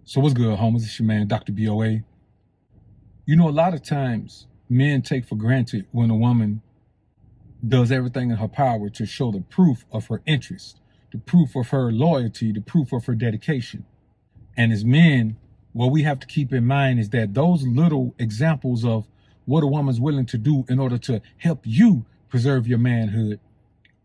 So what's good, homies? It's your man, Dr. BOA. You know, a lot of times men take for granted when a woman does everything in her power to show the proof of her interest, the proof of her loyalty, the proof of her dedication. And as men, what we have to keep in mind is that those little examples of what a woman's willing to do in order to help you preserve your manhood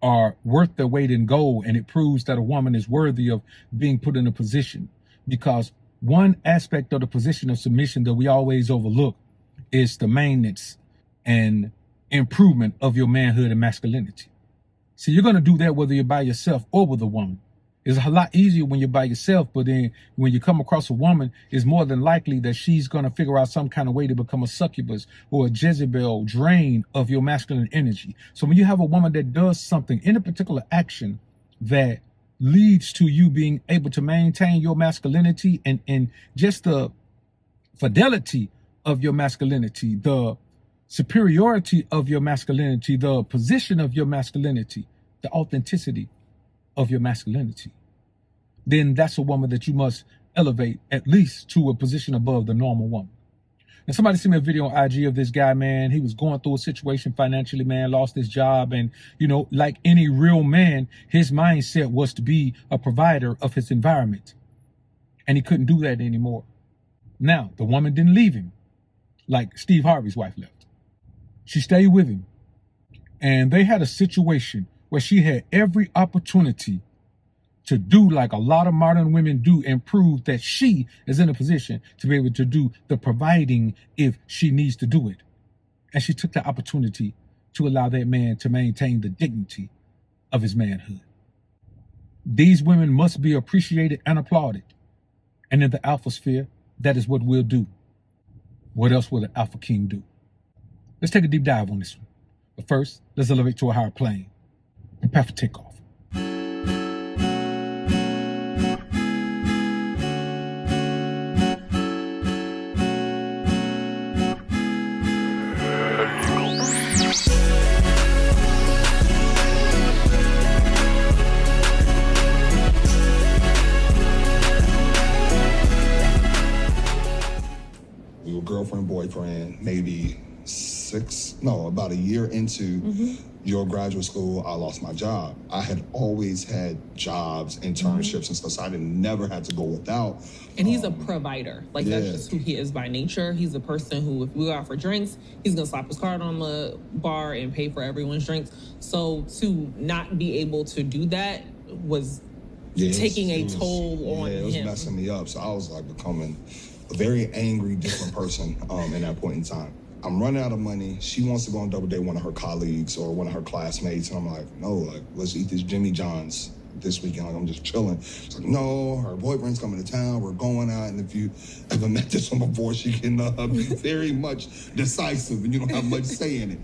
are worth their weight in gold. And it proves that a woman is worthy of being put in a position, because one aspect of the position of submission that we always overlook is the maintenance and improvement of your manhood and masculinity. See, you're going to do that whether you're by yourself or with a woman. It's a lot easier when you're by yourself, but then when you come across a woman, it's more than likely that she's going to figure out some kind of way to become a succubus or a Jezebel drain of your masculine energy. So when you have a woman that does something in a particular action that leads to you being able to maintain your masculinity and just the fidelity of your masculinity, the superiority of your masculinity, the position of your masculinity, the authenticity of your masculinity, then that's a woman that you must elevate at least to a position above the normal woman. And somebody sent me a video on IG of this guy, man. He was going through a situation financially, man, lost his job. And, you know, like any real man, his mindset was to be a provider of his environment. And he couldn't do that anymore. Now, the woman didn't leave him like Steve Harvey's wife left. She stayed with him. And they had a situation where she had every opportunity to do like a lot of modern women do and prove that she is in a position to be able to do the providing if she needs to do it. And she took the opportunity to allow that man to maintain the dignity of his manhood. These women must be appreciated and applauded. And in the alpha sphere, that is what we'll do. What else will the alpha king do? Let's take a deep dive on this one. But first, let's elevate to a higher plane. Prepare for takeoff. We were girlfriend, boyfriend, maybe about a year into your graduate school, I lost my job. I had always had jobs, internships and stuff, so I never had to go without. And he's a provider. Like, that's just who he is by nature. He's a person who, if we go out for drinks, he's gonna slap his card on the bar and pay for everyone's drinks. So to not be able to do that was taking a toll on him. It was messing me up. So I was like becoming a very angry, different person in that point in time. I'm running out of money. She wants to go on double date with one of her colleagues or one of her classmates. And I'm like, no, like, let's eat this Jimmy John's this weekend. Like, I'm just chilling. She's like, no, her boyfriend's coming to town. We're going out. And if you ever met this one before, she can be very much decisive and you don't have much say in it.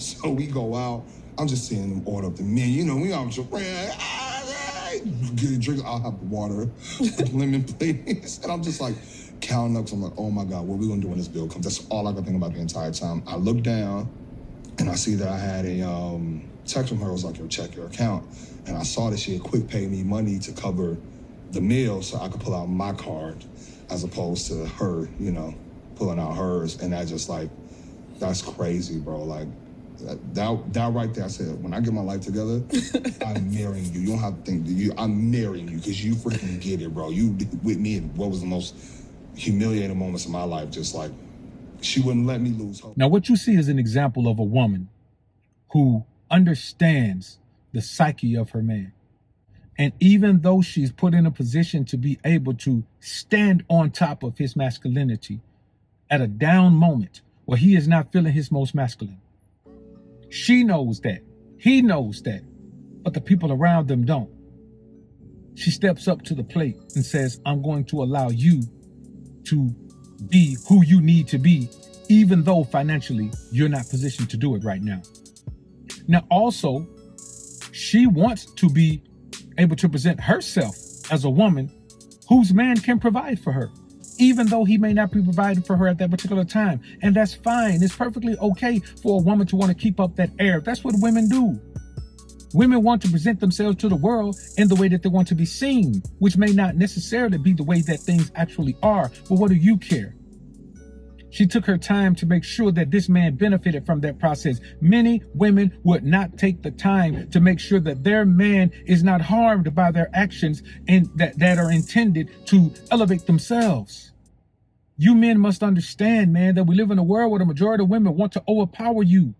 So we go out. I'm just seeing them order up the menu. You know, we all just, get a drink. I'll have the water, lemon, please. And I'm just like, counting up, so I'm like, oh my God, what are we gonna do when this bill comes? That's all I could think about the entire time. I look down and I see that I had a text from her. It was like, yo, check your account. And I saw that she had quick paid me money to cover the meal so I could pull out my card as opposed to her, you know, pulling out hers. And I just like, that's crazy, bro. Like, that right there, I said, when I get my life together, I'm marrying you. You don't have to think, I'm marrying you because you freaking get it, bro. You with me, and what was the most humiliating moments in my life, just like, she wouldn't let me lose hope. Now, what you see is an example of a woman who understands the psyche of her man. And even though she's put in a position to be able to stand on top of his masculinity at a down moment where he is not feeling his most masculine, she knows that. He knows that. But the people around them don't. She steps up to the plate and says, I'm going to allow you to be who you need to be, even though financially you're not positioned to do it right now. Now, also, she wants to be able to present herself as a woman whose man can provide for her, even though he may not be providing for her at that particular time. And that's fine. It's perfectly okay for a woman to want to keep up that air. That's what women do. Women want to present themselves to the world in the way that they want to be seen, which may not necessarily be the way that things actually are. But what do you care? She took her time to make sure that this man benefited from that process. Many women would not take the time to make sure that their man is not harmed by their actions and that are intended to elevate themselves. You men must understand, man, that we live in a world where the majority of women want to overpower you.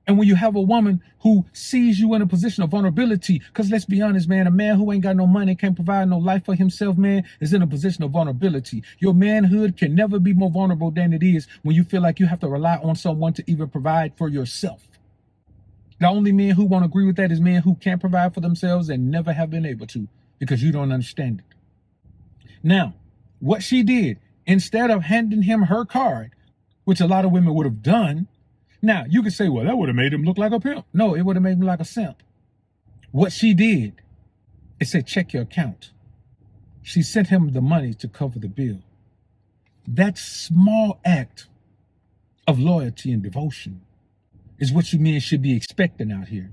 And when you have a woman who sees you in a position of vulnerability, because let's be honest, man, a man who ain't got no money, can't provide no life for himself, man, is in a position of vulnerability. Your manhood can never be more vulnerable than it is when you feel like you have to rely on someone to even provide for yourself. The only men who won't agree with that is men who can't provide for themselves and never have been able to, because you don't understand it. Now, what she did, instead of handing him her card, which a lot of women would have done, now, you could say, well, that would have made him look like a pimp. No, it would have made him like a simp. What she did, it said, check your account. She sent him the money to cover the bill. That small act of loyalty and devotion is what you men should be expecting out here.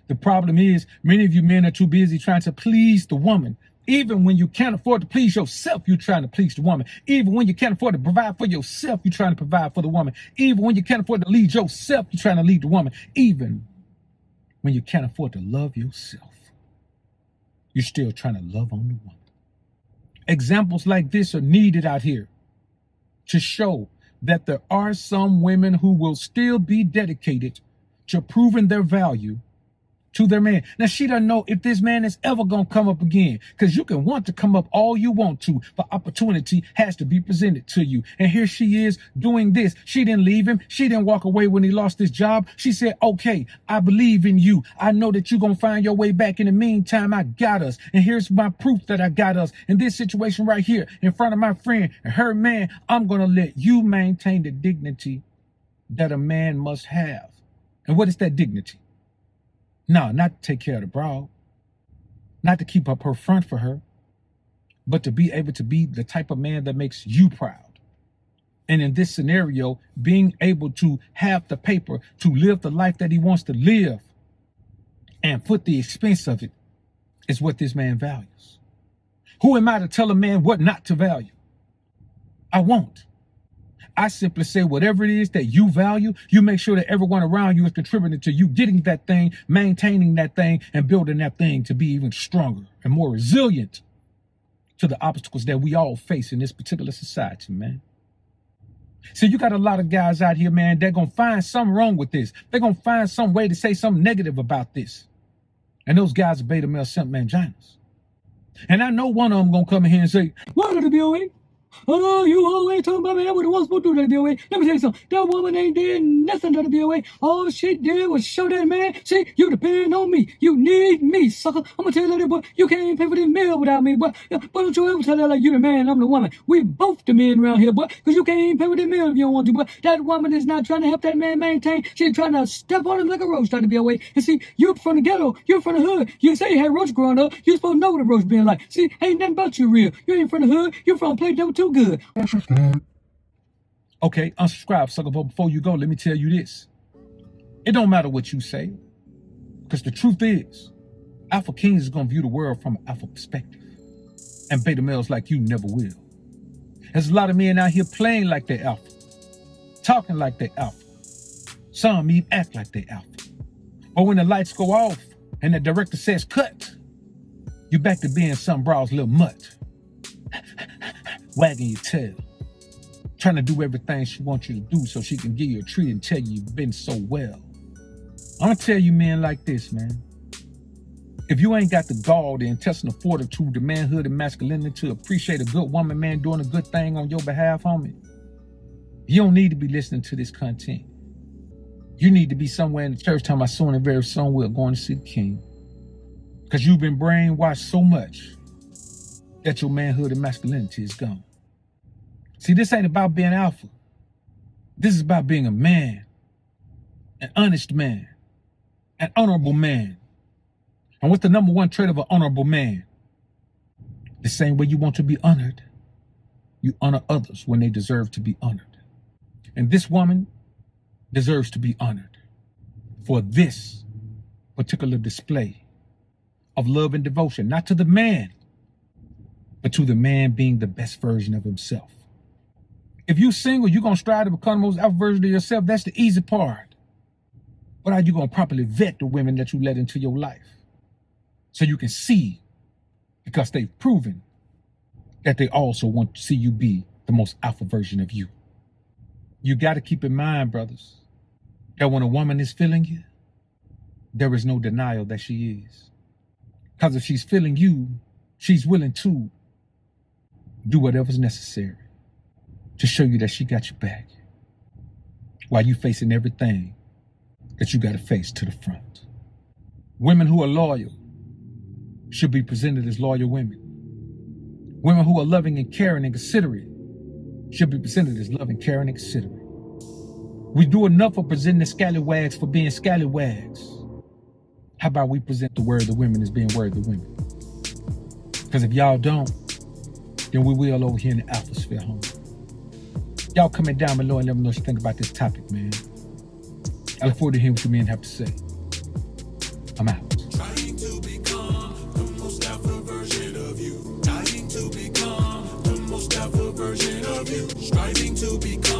The problem is, many of you men are too busy trying to please the woman. Even when you can't afford to please yourself, you're trying to please the woman. Even when you can't afford to provide for yourself, you're trying to provide for the woman. Even when you can't afford to lead yourself, you're trying to lead the woman. Even when you can't afford to love yourself, you're still trying to love on the woman. Examples like this are needed out here to show that there are some women who will still be dedicated to proving their value to their man. Now, she doesn't know if this man is ever going to come up again, because you can want to come up all you want to, but opportunity has to be presented to you. And here she is doing this. She didn't leave him. She didn't walk away when he lost his job. She said, okay, I believe in you. I know that you're going to find your way back. In the meantime, I got us. And here's my proof that I got us. In this situation right here, in front of my friend and her man, I'm going to let you maintain the dignity that a man must have. And what is that dignity? No, not to take care of the broad, not to keep up her front for her, but to be able to be the type of man that makes you proud. And in this scenario, being able to have the paper to live the life that he wants to live and foot the expense of it is what this man values. Who am I to tell a man what not to value? I won't. I simply say whatever it is that you value, you make sure that everyone around you is contributing to you getting that thing, maintaining that thing, and building that thing to be even stronger and more resilient to the obstacles that we all face in this particular society, man. So you got a lot of guys out here, man, they're going to find something wrong with this. They're going to find some way to say something negative about this. And those guys are beta male simp manginas. And I know one of them going to come in here and say, why did it be away? Oh, you always talking about me. That what it was supposed to do to the BOA. Let me tell you something. That woman ain't did nothing to the BOA. All she did was show that man. See, you depend on me. You need me, sucker. I'm gonna tell you that, boy. You can't even pay for this meal without me, boy. But don't you ever tell her like you the man, I'm the woman. We both the men around here, boy. Because you can't even pay for this meal if you don't want to, boy. That woman is not trying to help that man maintain. She's trying to step on him like a roach trying to be away. And see, you're from the ghetto. You're from the hood. You say you had roach growing up. You're supposed to know what a roach being like. See, ain't nothing about you real. You ain't from the hood. You're from a place that was too good. Okay, unsubscribe, sucker. But before you go, let me tell you this. It don't matter what you say, because the truth is, alpha kings is going to view the world from an alpha perspective. And beta males like you never will. There's a lot of men out here playing like they're alpha, talking like they're alpha. Some even act like they're alpha. But when the lights go off and the director says cut, you're back to being some broad's little mutt. Wagging your tail, trying to do everything she wants you to do so she can give you a treat and tell you you've been so well. I'm gonna tell you men like this, man. If you ain't got the gall, the intestinal fortitude, the manhood and masculinity to appreciate a good woman, man, doing a good thing on your behalf, homie, you don't need to be listening to this content. You need to be somewhere in the church talking about soon and very soon we're going to see the king. Because you've been brainwashed so much that your manhood and masculinity is gone. See, this ain't about being alpha. This is about being a man, an honest man, an honorable man. And what's the number one trait of an honorable man? The same way you want to be honored, you honor others when they deserve to be honored. And this woman deserves to be honored. For this particular display of love and devotion, not to the man, but to the man being the best version of himself. If you're single, you're going to strive to become the most alpha version of yourself. That's the easy part. But are you going to properly vet the women that you let into your life? So you can see, because they've proven that they also want to see you be the most alpha version of you. You got to keep in mind, brothers, that when a woman is feeling you, there is no denial that she is. Because if she's feeling you, she's willing to do whatever's necessary to show you that she got your back while you facing everything that you got to face to the front. Women who are loyal should be presented as loyal women. Women who are loving and caring and considerate should be presented as loving, caring, and considerate. We do enough of presenting the scallywags for being scallywags. How about we present the worthy women as being worthy women? Because if y'all don't, then we will over here in the alpha sphere, homie. Y'all comment down below and let me know what you think about this topic, man. I look forward to hearing what you men have to say. I'm out. Trying to become the most alpha version of you. Trying to become the most alpha version of you. Striving to become